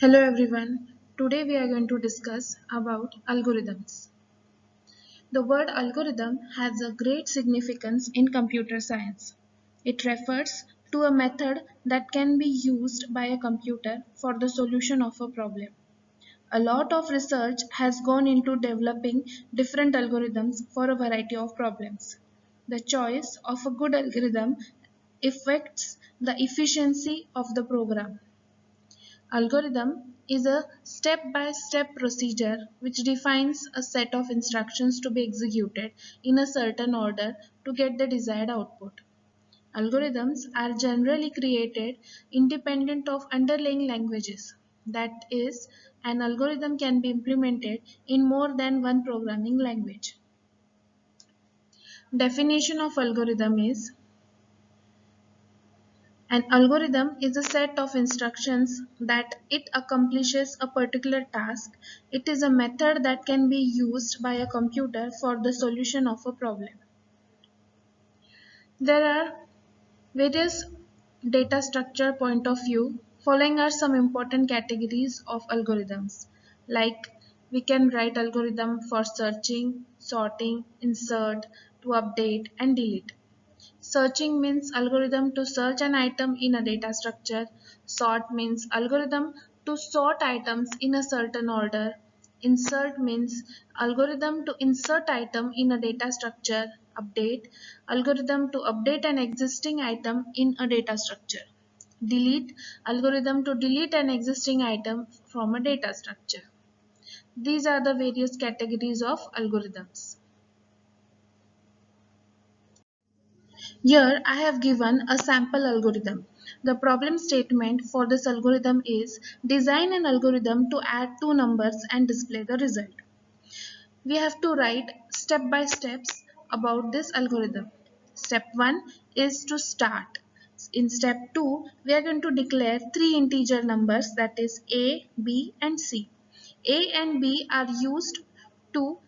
Hello everyone. Today we are going to discuss about algorithms. The word algorithm has a great significance in computer science. It refers to a method that can be used by a computer for the solution of a problem. A lot of research has gone into developing different algorithms for a variety of problems. The choice of a good algorithm affects the efficiency of the program. Algorithm is a step-by-step procedure which defines a set of instructions to be executed in a certain order to get the desired output. Algorithms are generally created independent of underlying languages. That is, an algorithm can be implemented in more than one programming language. Definition of algorithm is: an algorithm is a set of instructions that it accomplishes a particular task. It is a method that can be used by a computer for the solution of a problem. There are various data structure point of view. Following are some important categories of algorithms. Like we can write algorithm for searching, sorting, insert, to update and delete. Searching means algorithm to search an item in a data structure. Sort means algorithm to sort items in a certain order. Insert means algorithm to insert item in a data structure. Update, algorithm to update an existing item in a data structure. Delete, algorithm to delete an existing item from a data structure. These are the various categories of algorithms. Here I have given a sample algorithm. The problem statement for this algorithm is: design an algorithm to add two numbers and display the result. We have to write step by steps about this algorithm. Step 1 is to start. In step 2, we are going to declare three integer numbers, that is a, b and c. A and b are used to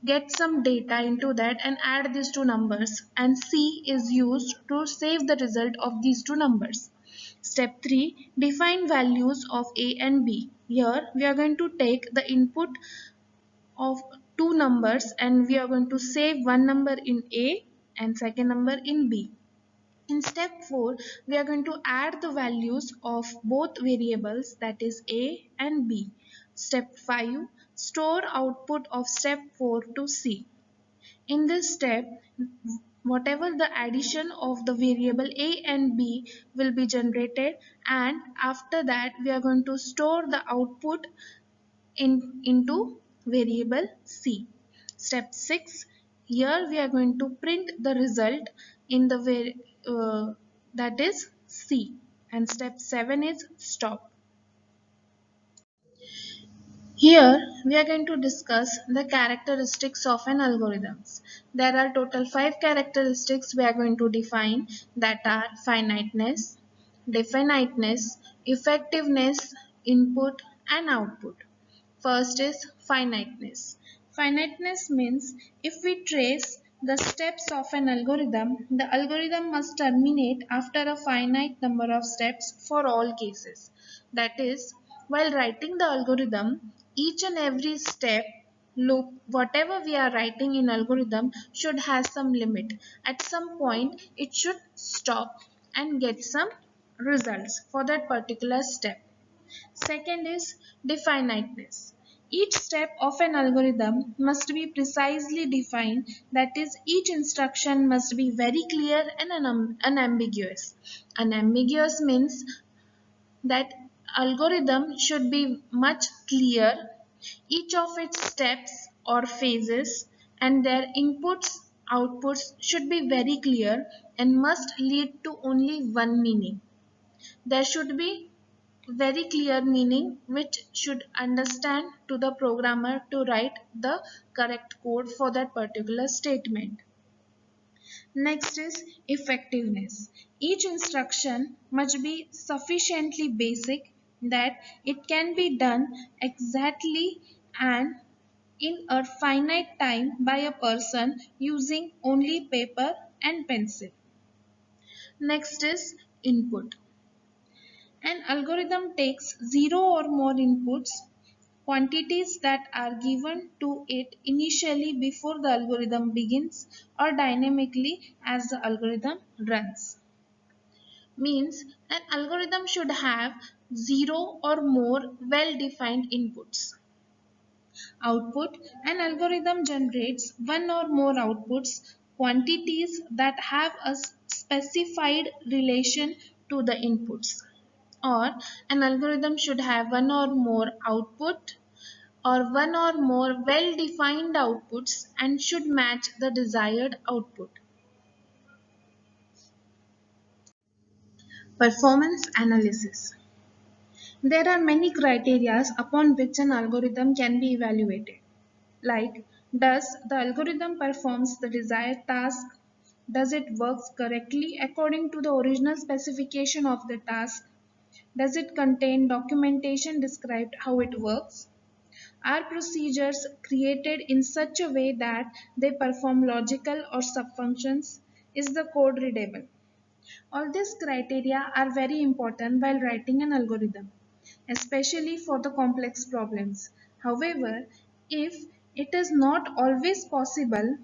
get some data into that and add these two numbers, and C is used to save the result of these two numbers. Step 3, define values of A and B. Here we are going to take the input of two numbers and we are going to save one number in A and second number in B. In step 4, we are going to add the values of both variables, that is A and B. Step 5, store output of step 4 to C. In this step, whatever the addition of the variable A and B will be generated, and after that we are going to store the output into variable C. Step 6, here we are going to print the result in the that is C, and step 7 is stop. Here we are going to discuss the characteristics of an algorithm. There are total 5 characteristics we are going to define, that are finiteness, definiteness, effectiveness, input and output. First is finiteness. Finiteness means if we trace the steps of an algorithm, the algorithm must terminate after a finite number of steps for all cases. That is, while writing the algorithm, each and every step loop, whatever we are writing in algorithm, should have some limit. At some point it should stop and get some results for that particular step. Second is definiteness. Each step of an algorithm must be precisely defined, that is, each instruction must be very clear and unambiguous. Unambiguous means that algorithm should be much clear. Each of its steps or phases and their inputs, outputs should be very clear and must lead to only one meaning. There should be very clear meaning which should understand to the programmer to write the correct code for that particular statement. Next is effectiveness. Each instruction must be sufficiently basic that it can be done exactly and in a finite time by a person using only paper and pencil. Next is input. An algorithm takes zero or more inputs, quantities that are given to it initially before the algorithm begins or dynamically as the algorithm runs. Means an algorithm should have zero or more well-defined inputs. Output: an algorithm generates one or more outputs, quantities that have a specified relation to the inputs. Or an algorithm should have one or more output or one or more well-defined outputs and should match the desired output. Performance analysis. There are many criteria upon which an algorithm can be evaluated. Like, does the algorithm performs the desired task? Does it works correctly according to the original specification of the task? Does it contain documentation described how it works? Are procedures created in such a way that they perform logical or subfunctions? Is the code readable? All these criteria are very important while writing an algorithm, especially for the complex problems. However, if it is not always possible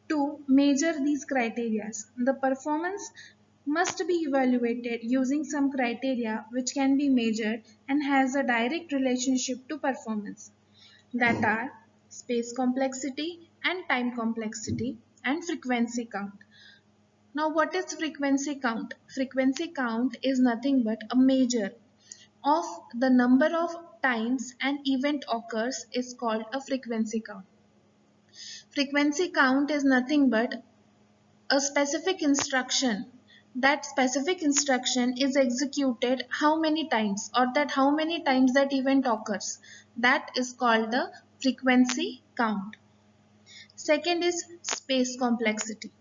to measure these criteria, the performance must be evaluated using some criteria which can be measured and has a direct relationship to performance, that are space complexity and time complexity and frequency count. Now, what is frequency count? Frequency count is nothing but a measure of the number of times an event occurs is called a frequency count. Frequency count is nothing but a specific instruction. That specific instruction is executed how many times, or that how many times that event occurs. That is called the frequency count. Second is space complexity.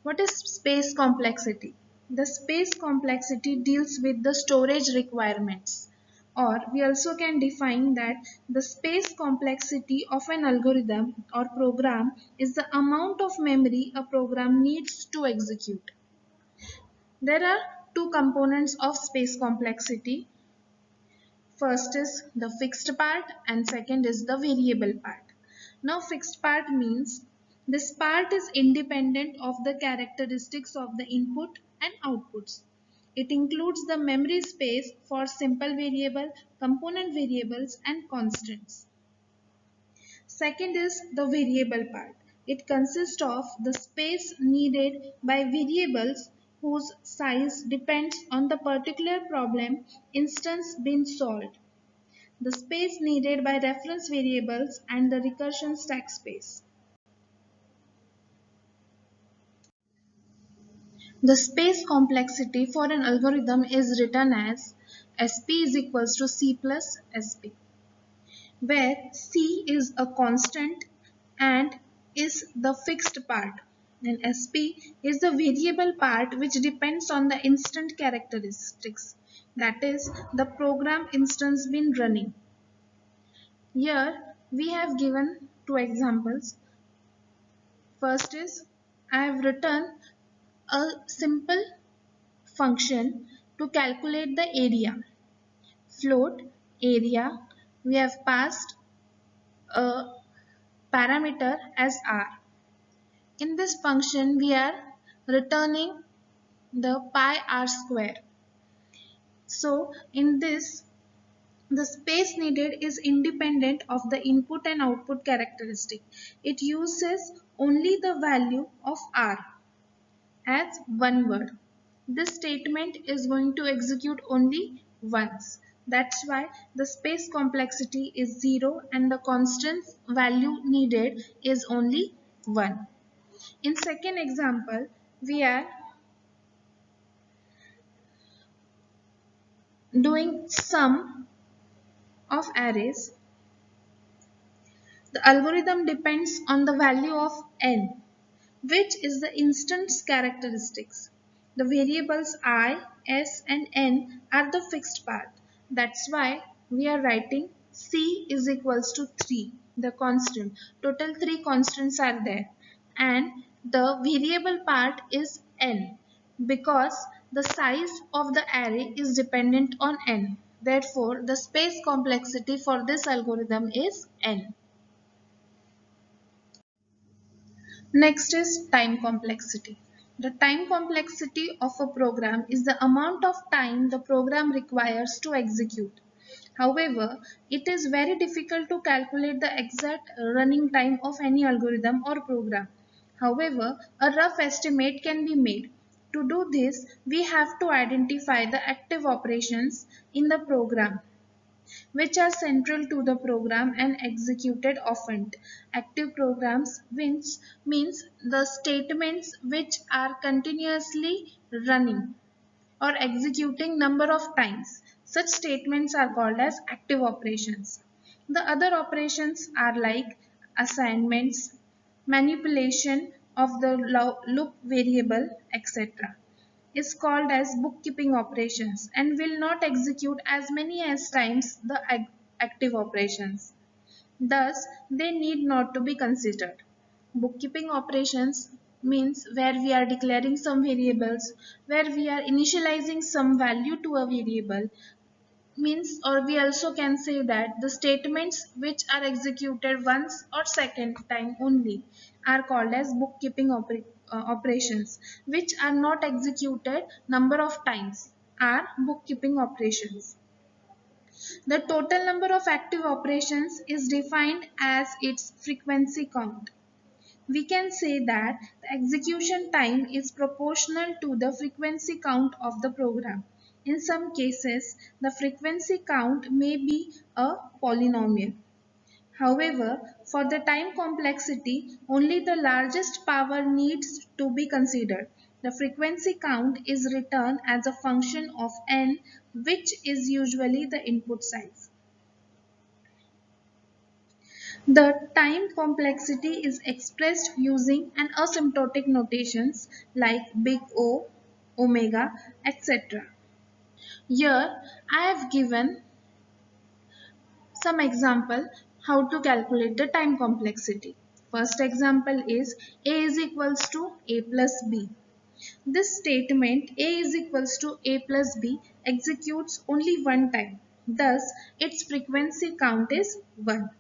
What is space complexity? The space complexity deals with the storage requirements. Or we also can define that the space complexity of an algorithm or program is the amount of memory a program needs to execute. There are two components of space complexity. First is the fixed part and second is the variable part. Now, fixed part means this part is independent of the characteristics of the input and outputs. It includes the memory space for simple variable, component variables and constants. Second is the variable part. It consists of the space needed by variables whose size depends on the particular problem instance being solved, the space needed by reference variables and the recursion stack space. The space complexity for an algorithm is written as SP is equals to C plus SP, where C is a constant and is the fixed part, and SP is the variable part which depends on the instant characteristics, that is the program instance been running. Here we have given two examples. First is, I have written a simple function to calculate the area. Float area, we have passed a parameter as r. In this function, we are returning the pi r square. So, in this, the space needed is independent of the input and output characteristic. It uses only the value of r as one word. This statement is going to execute only once. That's why the space complexity is 0 and the constant value needed is only 1. In second example, we are doing sum of arrays. The algorithm depends on the value of n, which is the instance characteristics. The variables I, S and N are the fixed part. That's why we are writing C is equals to 3, the constant. Total 3 constants are there. And the variable part is N, because The size of the array is dependent on n. Therefore, the space complexity for this algorithm is n. Next is time complexity. The time complexity of a program is the amount of time the program requires to execute. However, it is very difficult to calculate the exact running time of any algorithm or program. However, a rough estimate can be made. To do this, we have to identify the active operations in the program which are central to the program and executed often. Active programs which means the statements which are continuously running or executing number of times. Such statements are called as active operations. The other operations are like assignments, manipulation of the loop variable, etc. is called as bookkeeping operations and will not execute as many as times the active operations. Thus, they need not to be considered. Bookkeeping operations means where we are declaring some variables, where we are initializing some value to a variable, means, or we also can say that the statements which are executed once or second time only are called as bookkeeping operations, which are not executed number of times are bookkeeping operations. The total number of active operations is defined as its frequency count. We can say that the execution time is proportional to the frequency count of the program. In some cases, the frequency count may be a polynomial. However, for the time complexity, only the largest power needs to be considered. The frequency count is written as a function of n, which is usually the input size. The time complexity is expressed using an asymptotic notations like big O, omega, etc. Here I have given some example how to calculate the time complexity. First example is A is equals to A plus B. This statement A is equals to A plus B executes only one time. Thus, its frequency count is 1.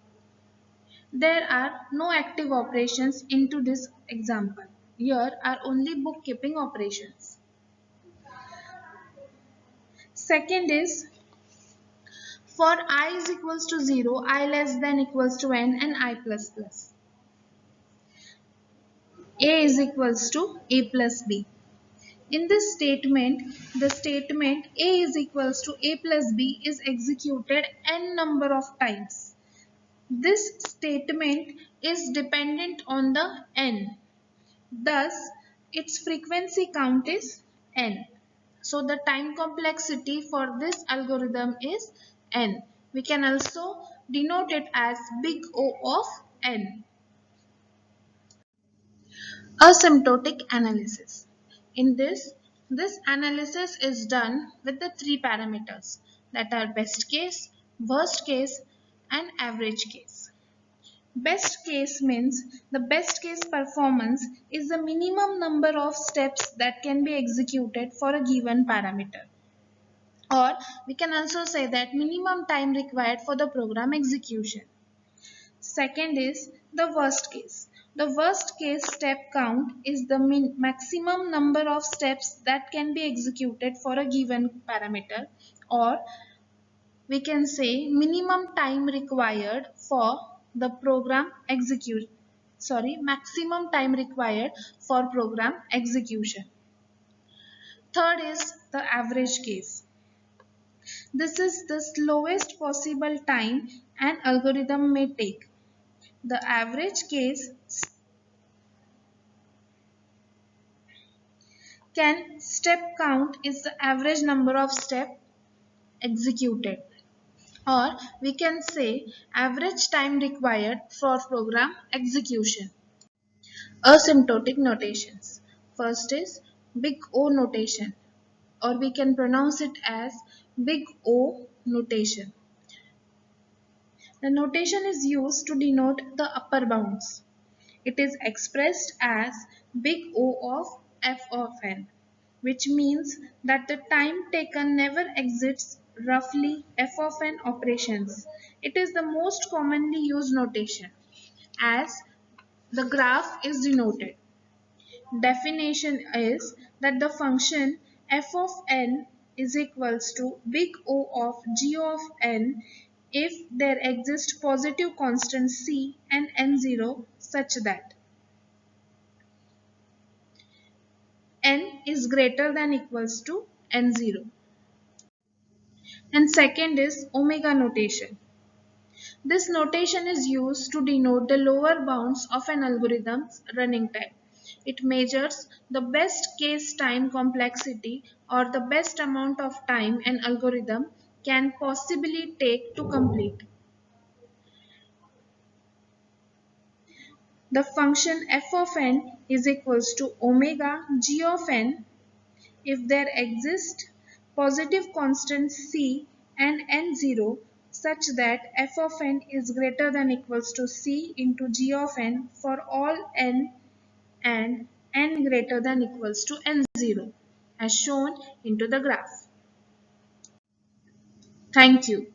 There are no active operations into this example. Here are only bookkeeping operations. Second is for I is equals to 0, I less than equals to n and I plus plus. A is equals to A plus B. In this statement, the statement A is equals to A plus B is executed n number of times. This statement is dependent on the n. Thus, its frequency count is n. So, the time complexity for this algorithm is n. We can also denote it as big O of n. Asymptotic analysis. In this analysis is done with the three parameters that are best case, worst case and average case. Best case means the best case performance is the minimum number of steps that can be executed for a given parameter. Or we can also say that minimum time required for the program execution. Second is the worst case. The worst case step count is the maximum number of steps that can be executed for a given parameter, or we can say minimum time required for the program maximum time required for program execution. Third is the average case. This is the slowest possible time an algorithm may take. The average case can step count is the average number of steps executed, or we can say average time required for program execution. Asymptotic notations. First is big O notation, or we can pronounce it as big O notation. The notation is used to denote the upper bounds. It is expressed as big O of f of n. which means that the time taken never exceeds roughly f of n operations. It is the most commonly used notation as the graph is denoted. Definition is that the function f of n is equals to big O of g of n if there exist positive constants c and n0 such that n is greater than equals to n0. And second is omega notation. This notation is used to denote the lower bounds of an algorithm's running time. It measures the best case time complexity or the best amount of time an algorithm can possibly take to complete. The function f of n is equals to omega g of n if there exist positive constants c and n0 such that f of n is greater than equals to c into g of n for all n and n greater than equals to n0 as shown into the graph. Thank you.